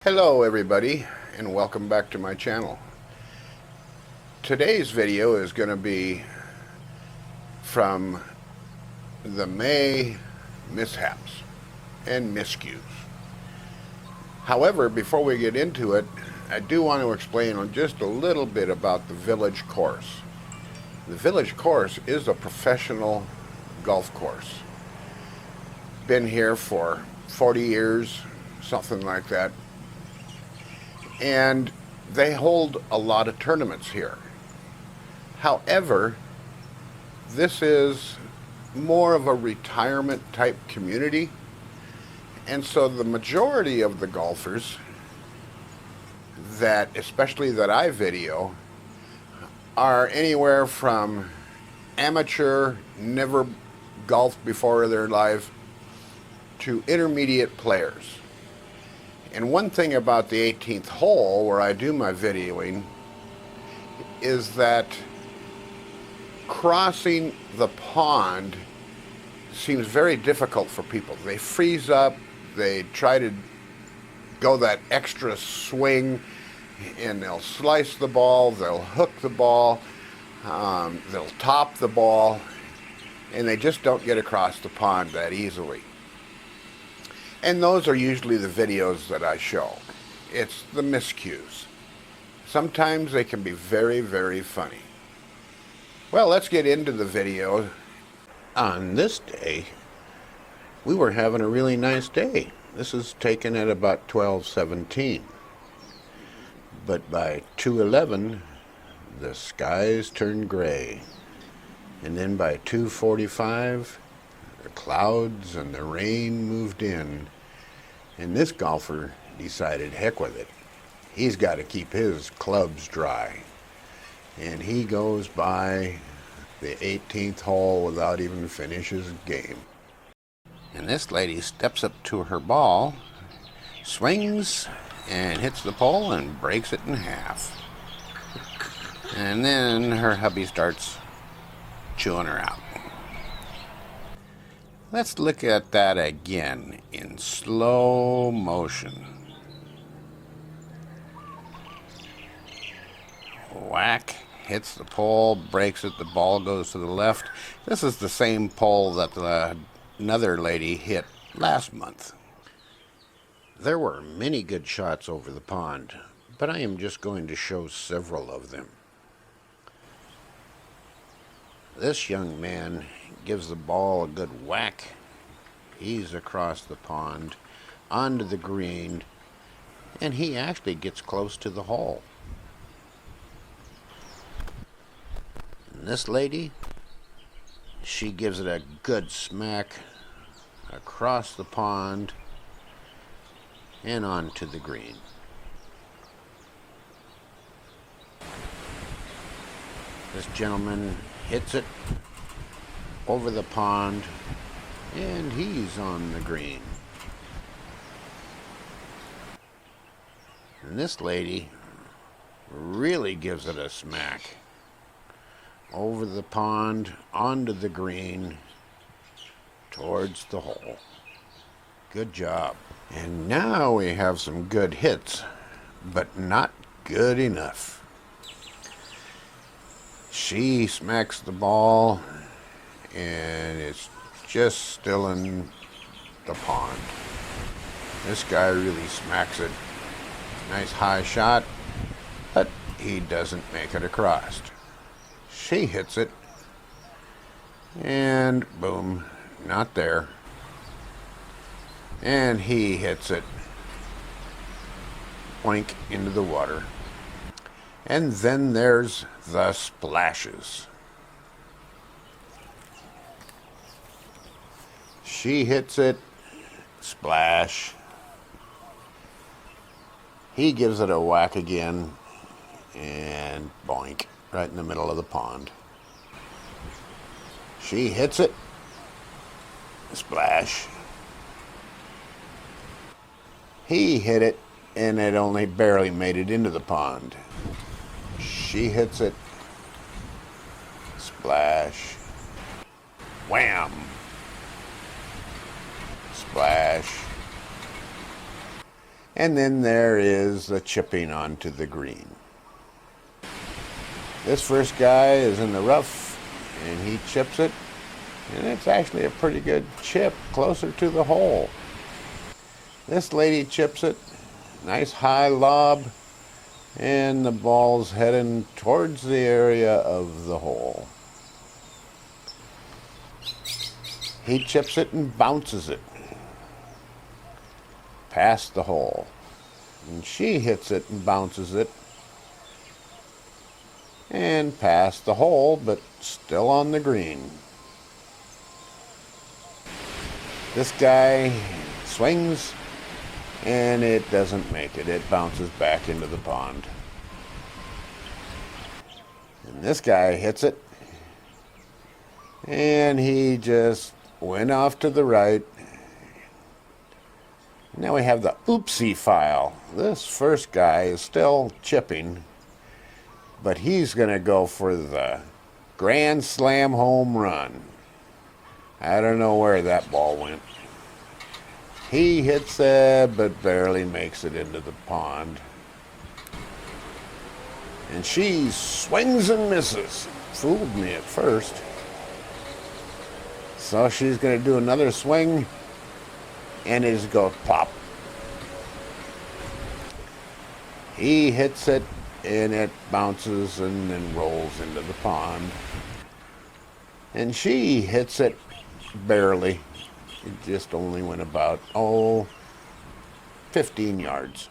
Hello everybody, and welcome back to my channel. Today's video is going to be from the May mishaps and miscues. However, before we get into it, I do want to explain just a little bit about the village course. The village course is a professional golf course. Been here for 40 years, something like that. And they hold a lot of tournaments here. However, this is more of a retirement type community, and so the majority of the golfers that, especially that I video, are anywhere from amateur, never golfed before in their life, to intermediate players. And one thing about the 18th hole where I do my videoing is that crossing the pond seems very difficult for people. They freeze up, they try to go that extra swing, and they'll slice the ball, they'll hook the ball, they'll top the ball, and they just don't get across the pond that easily. And those are usually the videos that I show. It's the miscues. Sometimes they can be very, very funny. Well, let's get into the video. On this day, we were having a really nice day. This is taken at about 12:17. But by 2:11, the skies turned gray. And then by 2:45, the clouds and the rain moved in, and this golfer decided, heck with it. He's got to keep his clubs dry. And he goes by the 18th hole without even finishing his game. And this lady steps up to her ball, swings, and hits the pole and breaks it in half. And then her hubby starts chewing her out. Let's look at that again in slow motion. Whack, hits the pole, breaks it, the ball goes to the left. This is the same pole that another lady hit last month. There were many good shots over the pond, but I am just going to show several of them. This young man gives the ball a good whack. He's across the pond, onto the green, and he actually gets close to the hole. And this lady, she gives it a good smack across the pond and onto the green. This gentleman hits it over the pond, and he's on the green. And this lady really gives it a smack over the pond, onto the green, towards the hole. Good job. And now we have some good hits, but not good enough. She smacks the ball, and it's just still in the pond. This guy really smacks it. Nice high shot, but he doesn't make it across. She hits it, and boom, not there. And he hits it, boink, into the water. And then there's the splashes. She hits it, splash. He gives it a whack again, and boink, right in the middle of the pond. She hits it, splash. He hit it, and it only barely made it into the pond. She hits it, splash, wham, splash, And then there is the chipping onto the green. This first guy is in the rough, and he chips it, and it's actually a pretty good chip, closer to the hole. This lady chips it, nice high lob, and the ball's heading towards the area of the hole. He chips it and bounces it past the hole. And she hits it and bounces it and past the hole, but still on the green. This guy swings, and it doesn't make it. It bounces back into the pond. And this guy hits it, and he just went off to the right. Now we have the oopsie file. This first guy is still chipping, but he's going to go for the grand slam home run. I don't know where that ball went. He hits it, but barely makes it into the pond. And she swings and misses. Fooled me at first. So she's going to do another swing, and it just goes pop. He hits it, and it bounces and then rolls into the pond. And she hits it barely. It just only went about, 15 yards.